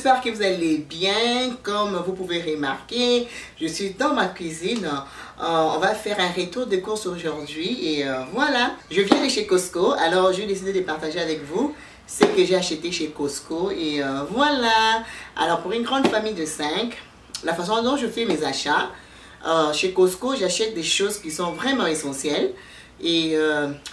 j'espère que vous allez bien. Comme vous pouvez remarquer, je suis dans ma cuisine. On va faire un retour de course aujourd'hui et voilà. Je viens de chez Costco, alors j'ai décidé de partager avec vous ce que j'ai acheté chez Costco et voilà. Alors pour une grande famille de 5, la façon dont je fais mes achats, chez Costco, j'achète des choses qui sont vraiment essentielles et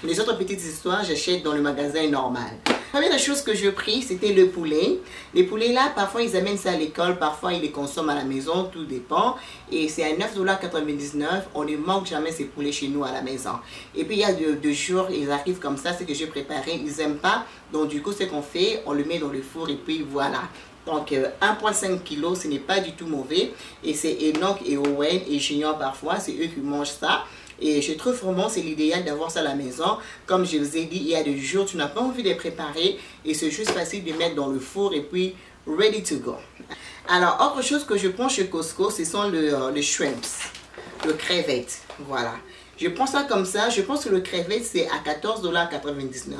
les autres petites histoires, j'achète dans le magasin normal. La première chose que je pris, c'était le poulet. Les poulets là, parfois ils amènent ça à l'école, parfois ils les consomment à la maison, tout dépend. Et c'est à 9,99 $. On ne manque jamais ces poulets chez nous à la maison. Et puis il y a deux jours, ils arrivent comme ça, c'est que j'ai préparé, ils n'aiment pas. Donc du coup, ce qu'on fait, on le met dans le four et puis voilà. Donc 1,5 kg, ce n'est pas du tout mauvais. Et c'est Enoch et Owen et Junior parfois, c'est eux qui mangent ça. Et je trouve vraiment c'est l'idéal d'avoir ça à la maison. Comme je vous ai dit, il y a des jours, tu n'as pas envie de les préparer. Et c'est juste facile de mettre dans le four et puis ready to go. Alors, autre chose que je prends chez Costco, ce sont les shrimps, le crevette. Voilà. Je prends ça comme ça. Je pense que le crevette, c'est à 14,99 $.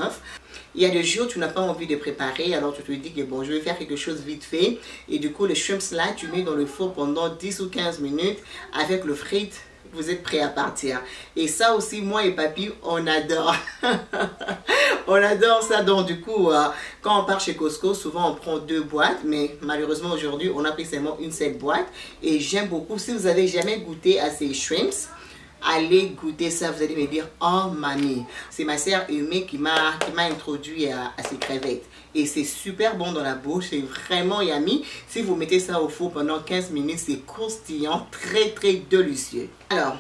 Il y a des jours, tu n'as pas envie de préparer, alors tu te dis que bon, je vais faire quelque chose vite fait. Et du coup, les shrimps là, tu mets dans le four pendant 10 ou 15 minutes avec le frite. Vous êtes prêts à partir. Et ça aussi, moi et papy, on adore. On adore ça. Donc du coup, quand on part chez Costco, souvent on prend 2 boîtes. Mais malheureusement aujourd'hui, on a pris seulement une seule boîte. Et j'aime beaucoup. Si vous avez jamais goûté à ces shrimps, allez goûter ça. Vous allez me dire, oh mamie. C'est ma sœur Aimée qui m'a introduit à ces crevettes. Et c'est super bon dans la bouche, c'est vraiment yummy. Si vous mettez ça au four pendant 15 minutes, c'est croustillant, très très délicieux. Alors,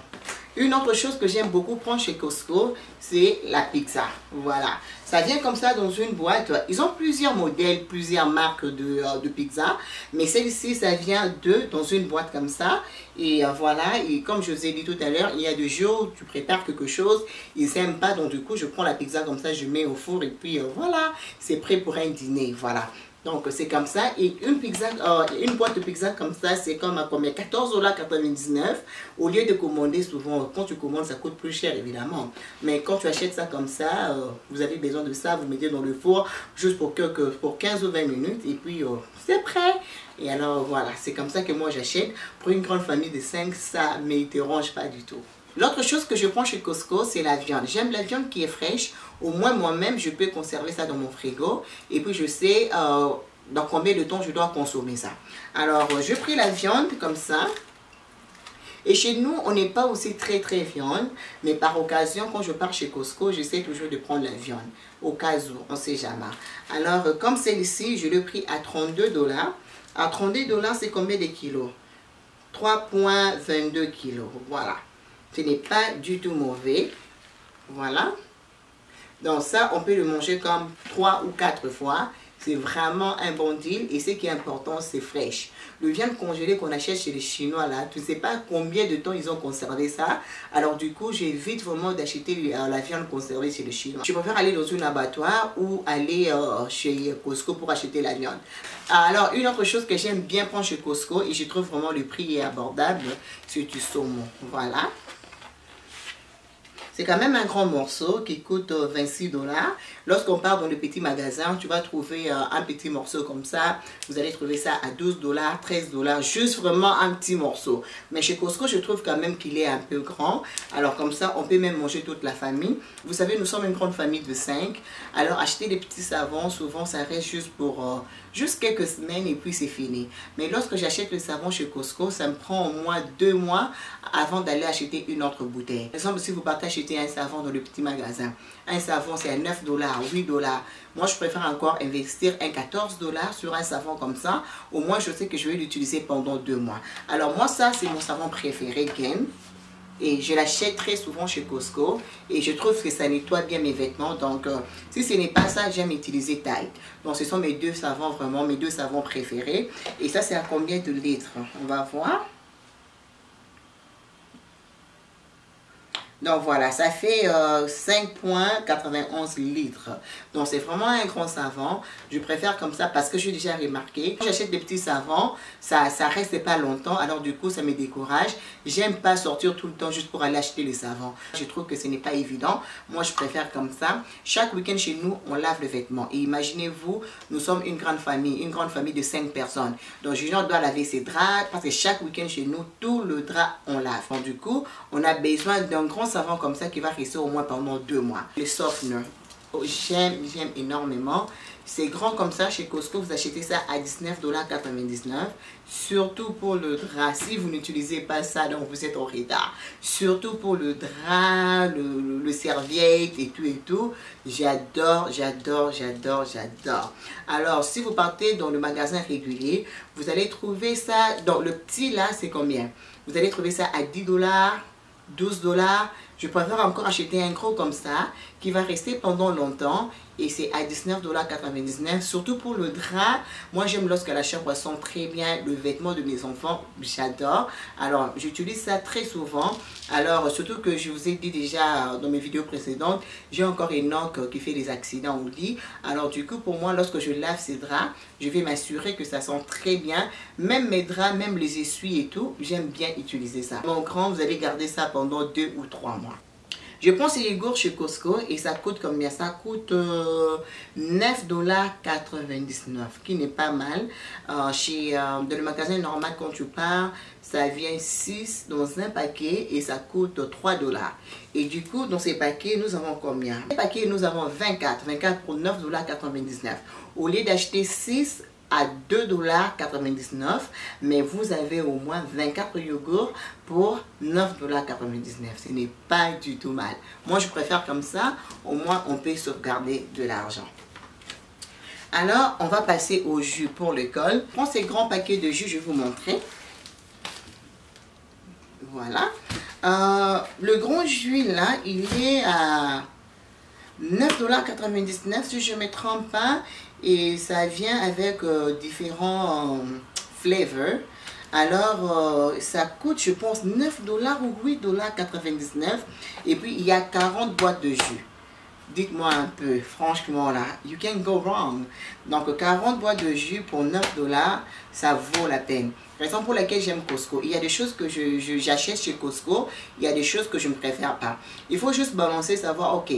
une autre chose que j'aime beaucoup prendre chez Costco, c'est la pizza. Voilà, ça vient comme ça dans une boîte. Ils ont plusieurs modèles, plusieurs marques de pizza. Mais celle-ci, ça vient dans une boîte comme ça. Et voilà, et comme je vous ai dit tout à l'heure, il y a des jours où tu prépares quelque chose, ils n'aiment pas. Donc du coup, je prends la pizza comme ça, je mets au four et puis voilà, c'est prêt pour un dîner. Voilà. Donc c'est comme ça. Et une boîte de pizza comme ça, c'est comme à combien? 14,99 $. Au lieu de commander souvent, quand tu commandes, ça coûte plus cher évidemment. Mais quand tu achètes ça comme ça, vous avez besoin de ça, vous mettez dans le four juste pour 15 ou 20 minutes et puis c'est prêt. Et alors voilà, c'est comme ça que moi j'achète. Pour une grande famille de 5, ça ne me dérange pas du tout. L'autre chose que je prends chez Costco, c'est la viande. J'aime la viande qui est fraîche. Au moins moi-même, je peux conserver ça dans mon frigo. Et puis je sais dans combien de temps je dois consommer ça. Alors, je pris la viande comme ça. Et chez nous, on n'est pas aussi très viande. Mais par occasion, quand je pars chez Costco, j'essaie toujours de prendre la viande. Au cas où, on ne sait jamais. Alors, comme celle-ci, je l'ai pris à 32 $. À 32 $, c'est combien de kilos? 3,22 kilos. Voilà. Ce n'est pas du tout mauvais. Voilà. Donc ça, on peut le manger comme 3 ou 4 fois. C'est vraiment un bon deal. Et ce qui est important, c'est fraîche. Le viande congelée qu'on achète chez les Chinois, là, tu ne sais pas combien de temps ils ont conservé ça. Alors du coup, j'évite vraiment d'acheter la viande conservée chez les Chinois. Je préfère aller dans un abattoir ou aller chez Costco pour acheter la viande. Alors, une autre chose que j'aime bien prendre chez Costco, et je trouve vraiment le prix est abordable, c'est du saumon. Voilà. C'est quand même un grand morceau qui coûte 26 $. Lorsqu'on part dans le petit magasin, tu vas trouver un petit morceau comme ça. Vous allez trouver ça à 12 $, 13 $, juste vraiment un petit morceau. Mais chez Costco, je trouve quand même qu'il est un peu grand. Alors comme ça, on peut même manger toute la famille. Vous savez, nous sommes une grande famille de 5. Alors acheter des petits savons, souvent ça reste juste pour juste quelques semaines et puis c'est fini. Mais lorsque j'achète le savon chez Costco, ça me prend au moins 2 mois avant d'aller acheter une autre bouteille. Par exemple, si vous partez acheter un savon dans le petit magasin, un savon c'est à 9 $, 8 $. Moi, je préfère encore investir un 14 $ sur un savon comme ça. Au moins, je sais que je vais l'utiliser pendant 2 mois. Alors moi, ça, c'est mon savon préféré, Gain. Et je l'achète très souvent chez Costco. Et je trouve que ça nettoie bien mes vêtements. Donc, si ce n'est pas ça, j'aime utiliser Tide. Donc, ce sont mes 2 savons, vraiment mes 2 savons préférés. Et ça, c'est à combien de litres? On va voir. Donc voilà, ça fait 5,91 litres. Donc c'est vraiment un grand savon. Je préfère comme ça parce que j'ai déjà remarqué. Quand j'achète des petits savons, ça reste pas longtemps. Alors du coup, ça me décourage. J'aime pas sortir tout le temps juste pour aller acheter les savons. Je trouve que ce n'est pas évident. Moi, je préfère comme ça. Chaque week-end chez nous, on lave les vêtements. Et imaginez-vous, nous sommes une grande famille de 5 personnes. Donc Junior doit laver ses draps parce que chaque week-end chez nous, tout le drap, on lave. Donc du coup, on a besoin d'un grand savon comme ça qui va rester au moins pendant 2 mois. Le softener, oh, j'aime énormément. C'est grand comme ça chez Costco, vous achetez ça à 19,99 $. Surtout pour le drap. Si vous n'utilisez pas ça, donc vous êtes en retard. Surtout pour le drap, le serviette et tout. J'adore. Alors, si vous partez dans le magasin régulier, vous allez trouver ça. Dans le petit là, c'est combien? Vous allez trouver ça à 10 $, 12 $. Je préfère encore acheter un gros comme ça qui va rester pendant longtemps et c'est à 19,99 $. Surtout pour le drap. Moi j'aime lorsque la chambre sent très bien le vêtement de mes enfants. J'adore. Alors j'utilise ça très souvent. Alors surtout que je vous ai dit déjà dans mes vidéos précédentes, j'ai encore Enoch qui fait des accidents au lit. Alors du coup pour moi lorsque je lave ces draps, je vais m'assurer que ça sent très bien. Même mes draps, même les essuies et tout, j'aime bien utiliser ça. Mon grand, vous allez garder ça pendant 2 ou 3 mois. Je prends ces yogourts chez Costco et ça coûte combien? Ça coûte 9,99 $, qui n'est pas mal. Dans le magasin normal, quand tu pars, ça vient 6 dans un paquet et ça coûte 3 $. Et du coup, dans ces paquets, nous avons combien? Les paquets, nous avons 24 pour 9,99 $. Au lieu d'acheter 6 à 2,99 $, mais vous avez au moins 24 yogourts pour 9,99 $. Ce n'est pas du tout mal. Moi, je préfère comme ça. Au moins, on peut sauvegarder de l'argent. Alors, on va passer au jus pour l'école. Je prends ces grands paquets de jus, je vais vous montrer. Voilà. Le grand jus, là, il est à 9,99 $ si je ne me trompe pas. Et ça vient avec différents flavors. Alors, ça coûte, je pense, 9 $ ou 8,99 $. Et puis, il y a 40 boîtes de jus. Dites-moi un peu, franchement, là, you can go wrong. Donc, 40 boîtes de jus pour 9 $, ça vaut la peine. Raison pour laquelle j'aime Costco. Il y a des choses que j'achète chez Costco. Il y a des choses que je ne préfère pas. Il faut juste balancer, savoir, ok,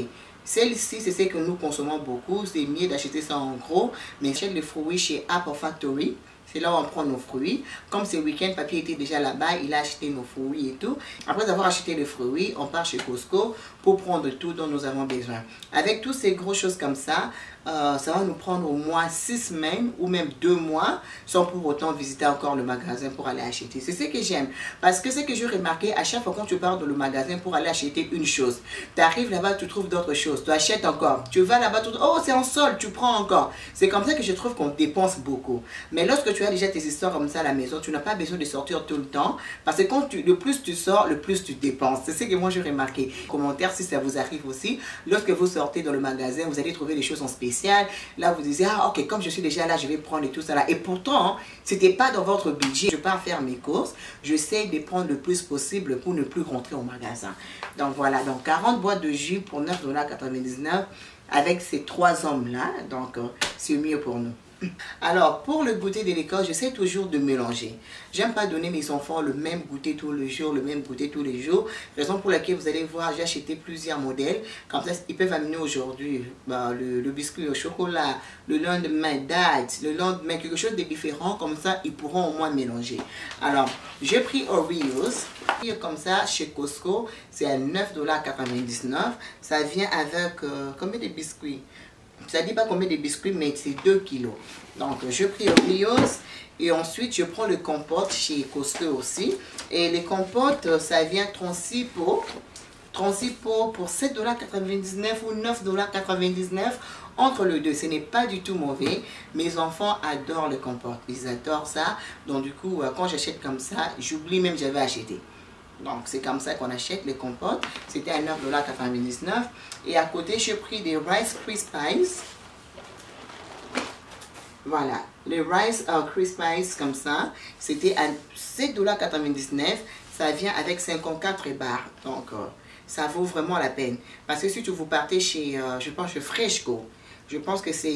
celle-ci, c'est ce que nous consommons beaucoup. C'est mieux d'acheter ça en gros. Mais j'achète les fruits chez Apple Factory. C'est là où on prend nos fruits. Comme ce week-end, papy était déjà là-bas, il a acheté nos fruits et tout. Après avoir acheté les fruits, on part chez Costco pour prendre tout dont nous avons besoin. Avec toutes ces grosses choses comme ça va nous prendre au moins 6 semaines ou même 2 mois sans pour autant visiter encore le magasin pour aller acheter. C'est ce que j'aime. Parce que ce que j'ai remarqué, à chaque fois quand tu pars dans le magasin pour aller acheter une chose, tu arrives là-bas, tu trouves d'autres choses, tu achètes encore. Tu vas là-bas, oh c'est en solde, tu prends encore. C'est comme ça que je trouve qu'on dépense beaucoup. Mais lorsque tu as déjà tes histoires comme ça à la maison, tu n'as pas besoin de sortir tout le temps. Parce que quand le plus tu sors, le plus tu dépenses. C'est ce que moi j'ai remarqué. Commentaire si ça vous arrive aussi. Lorsque vous sortez dans le magasin, vous allez trouver des choses en spécial. Là, vous disiez, ah ok, comme je suis déjà là, je vais prendre et tout ça là. Et pourtant, c'était pas dans votre budget. Je pars faire mes courses. J'essaie de prendre le plus possible pour ne plus rentrer au magasin. Donc voilà, donc 40 boîtes de jus pour 9,99 $ avec ces 3 hommes-là. Donc, c'est mieux pour nous. Alors, pour le goûter de l'école, j'essaie toujours de mélanger. J'aime pas donner mes enfants le même goûter tous les jours, Raison pour laquelle vous allez voir, j'ai acheté plusieurs modèles. Comme ça, ils peuvent amener aujourd'hui le biscuit au chocolat, le lendemain dates, le lendemain quelque chose de différent. Comme ça, ils pourront au moins mélanger. Alors, j'ai pris Oreos. Comme ça, chez Costco, c'est à 9,99 $. Ça vient avec combien de biscuits? Ça ne dit pas combien de biscuits, mais c'est 2 kilos. Donc, je pris Oreos et ensuite, je prends le compote chez Costco aussi. Et les compotes, ça vient 36 pots. 36 pots pour 7,99 $ ou 9,99 $. Entre les deux, ce n'est pas du tout mauvais. Mes enfants adorent le compote. Ils adorent ça. Donc, du coup, quand j'achète comme ça, j'oublie même que j'avais acheté. Donc, c'est comme ça qu'on achète les compotes. C'était à 9,99 $. Et à côté, j'ai pris des Rice Krispies. Voilà, les Rice Krispies comme ça. C'était à 7,99 $. Ça vient avec 54 barres. Donc, ça vaut vraiment la peine. Parce que si vous partez chez, je pense, chez Freshco, je pense que c'est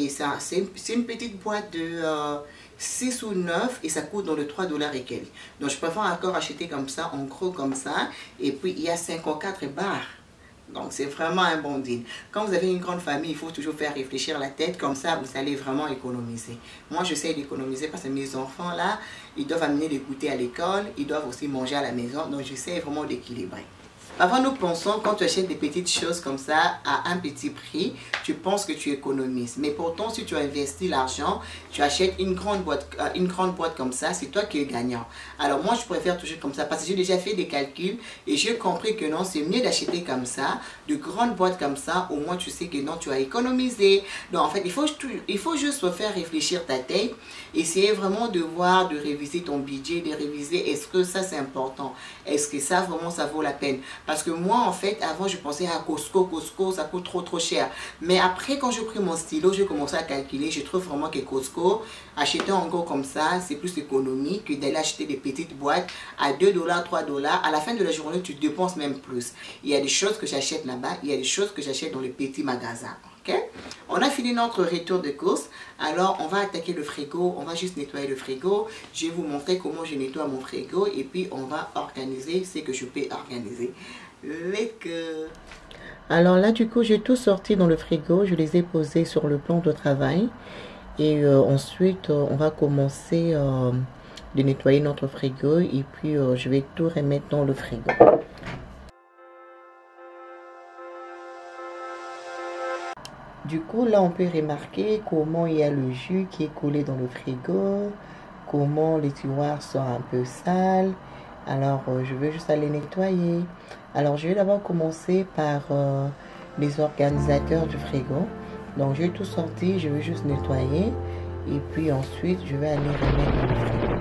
une petite boîte de 6 ou 9 et ça coûte dans le 3 $ et quelques. Donc je préfère encore acheter comme ça, en gros comme ça. Et puis il y a 54 barres. Donc c'est vraiment un bon deal. Quand vous avez une grande famille, il faut toujours faire réfléchir la tête. Comme ça, vous allez vraiment économiser. Moi, j'essaie d'économiser parce que mes enfants là, ils doivent amener des goûters à l'école. Ils doivent aussi manger à la maison. Donc j'essaie vraiment d'équilibrer. Avant, nous pensons, quand tu achètes des petites choses comme ça à un petit prix, tu penses que tu économises. Mais pourtant, si tu investis l'argent, tu achètes une grande boîte comme ça, c'est toi qui es gagnant. Alors moi, je préfère toujours comme ça parce que j'ai déjà fait des calculs et j'ai compris que non, c'est mieux d'acheter comme ça, de grandes boîtes comme ça, au moins tu sais que non, tu as économisé. Donc en fait, il faut juste faire réfléchir ta tête, essayer vraiment de voir, de réviser ton budget, de réviser est-ce que ça c'est important, est-ce que ça vraiment ça vaut la peine. Parce que moi, en fait, avant, je pensais à Costco, ça coûte trop cher. Mais après, quand j'ai pris mon stylo, j'ai commencé à calculer. Je trouve vraiment que Costco, acheter en gros comme ça, c'est plus économique que d'aller acheter des petites boîtes à 2 $, 3 $. À la fin de la journée, tu dépenses même plus. Il y a des choses que j'achète là-bas, il y a des choses que j'achète dans les petits magasins. Okay? On a fini notre retour de course. Alors, on va attaquer le frigo. On va juste nettoyer le frigo. Je vais vous montrer comment je nettoie mon frigo. Et puis, on va organiser ce que je peux organiser. Let's go! Alors là, du coup, j'ai tout sorti dans le frigo. Je les ai posés sur le plan de travail. Et ensuite, on va commencer de nettoyer notre frigo. Et puis, je vais tout remettre dans le frigo. Du coup, là, on peut remarquer comment il y a le jus qui est collé dans le frigo, comment les tiroirs sont un peu sales. Alors, je vais juste aller nettoyer. Alors, je vais d'abord commencer par les organisateurs du frigo. Donc, j'ai tout sorti, je vais juste nettoyer. Et puis ensuite, je vais aller remettre dans le frigo.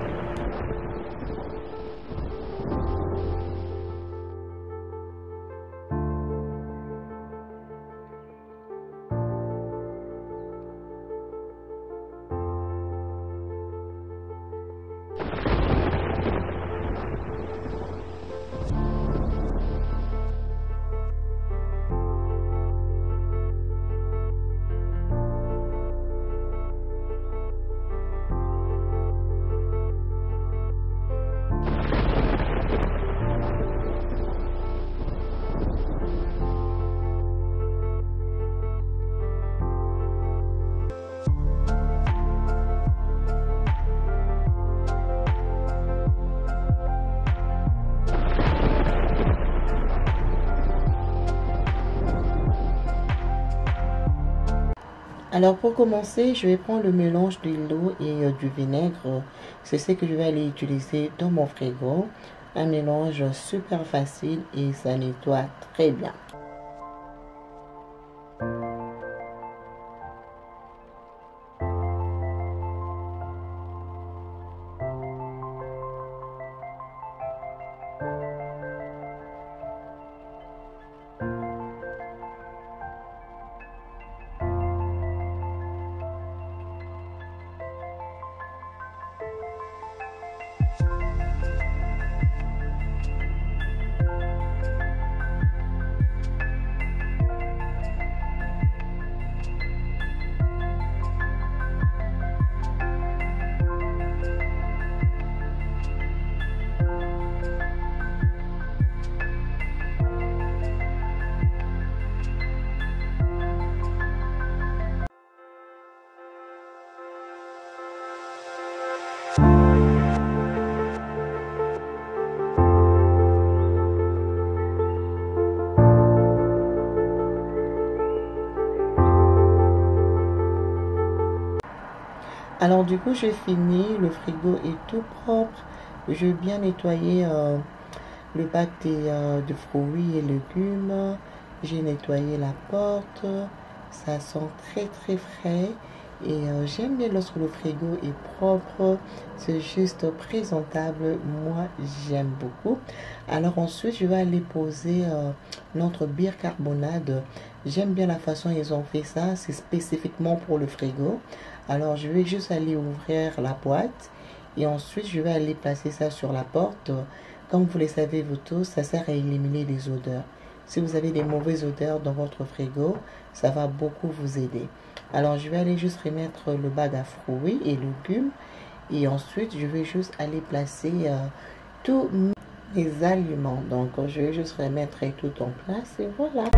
Alors pour commencer, je vais prendre le mélange de l'eau et du vinaigre. C'est ce que je vais aller utiliser dans mon frigo. Un mélange super facile et ça nettoie très bien. Alors du coup, j'ai fini, le frigo est tout propre. J'ai bien nettoyé le bac de fruits et légumes. J'ai nettoyé la porte. Ça sent très frais. Et j'aime bien lorsque le frigo est propre. C'est juste présentable. Moi, j'aime beaucoup. Alors ensuite, je vais aller poser notre bicarbonate. J'aime bien la façon ils ont fait ça. C'est spécifiquement pour le frigo. Alors, je vais juste aller ouvrir la boîte et ensuite, je vais aller placer ça sur la porte. Comme vous le savez, vous tous, ça sert à éliminer les odeurs. si vous avez des mauvaises odeurs dans votre frigo, ça va beaucoup vous aider. Alors, je vais aller juste remettre le bag à fruits et légumes. Et ensuite, je vais juste aller placer tous mes aliments. Donc, je vais juste remettre tout en place et voilà.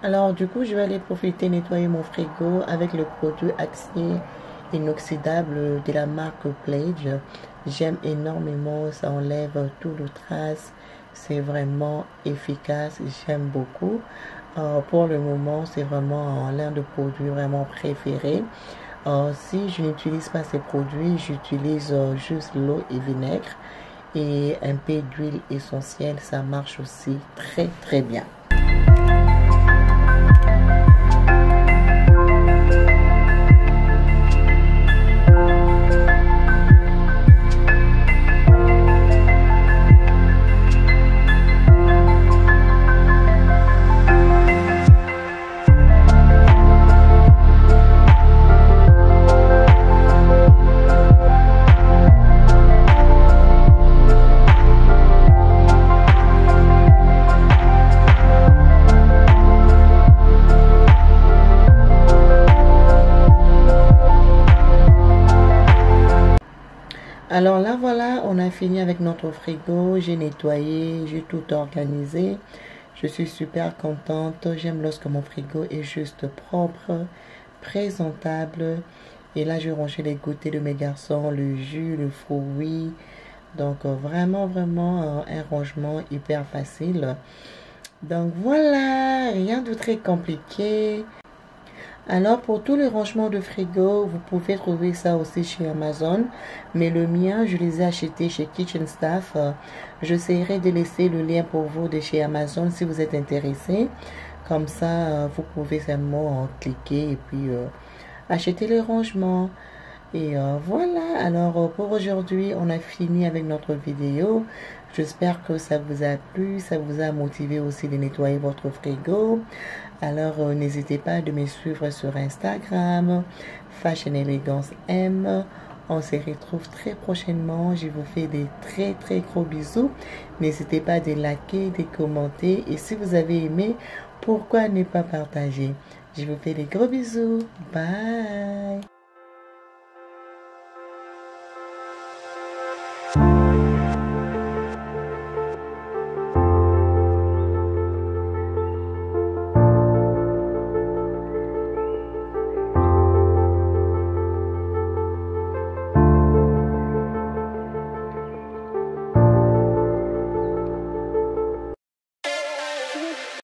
Alors du coup, je vais aller profiter nettoyer mon frigo avec le produit acier inoxydable de la marque Pledge. J'aime énormément, ça enlève tout le trace, c'est vraiment efficace, j'aime beaucoup. Pour le moment, c'est vraiment l'un des produits vraiment préférés. Si je n'utilise pas ces produits, j'utilise juste l'eau et vinaigre et un peu d'huile essentielle, ça marche aussi très bien. Alors là, voilà, on a fini avec notre frigo. J'ai nettoyé, j'ai tout organisé. Je suis super contente. J'aime lorsque mon frigo est juste propre. présentable. Et là, je rangeais les goûters de mes garçons, le jus, le fruit. Donc, vraiment, un rangement hyper facile. Donc, voilà, rien de très compliqué. Alors, pour tous les rangements de frigo, vous pouvez trouver ça aussi chez Amazon. Mais le mien, je les ai achetés chez Kitchen Staff. J'essaierai de laisser le lien pour vous de chez Amazon si vous êtes intéressé. Comme ça, vous pouvez seulement cliquer et puis acheter les rangements. Et voilà, alors pour aujourd'hui, on a fini avec notre vidéo. J'espère que ça vous a plu, ça vous a motivé aussi de nettoyer votre frigo. Alors n'hésitez pas de me suivre sur Instagram, Fashion Elegance M. On se retrouve très prochainement. Je vous fais des très gros bisous. N'hésitez pas de liker, de commenter. Et si vous avez aimé, pourquoi ne pas partager? Je vous fais des gros bisous. Bye!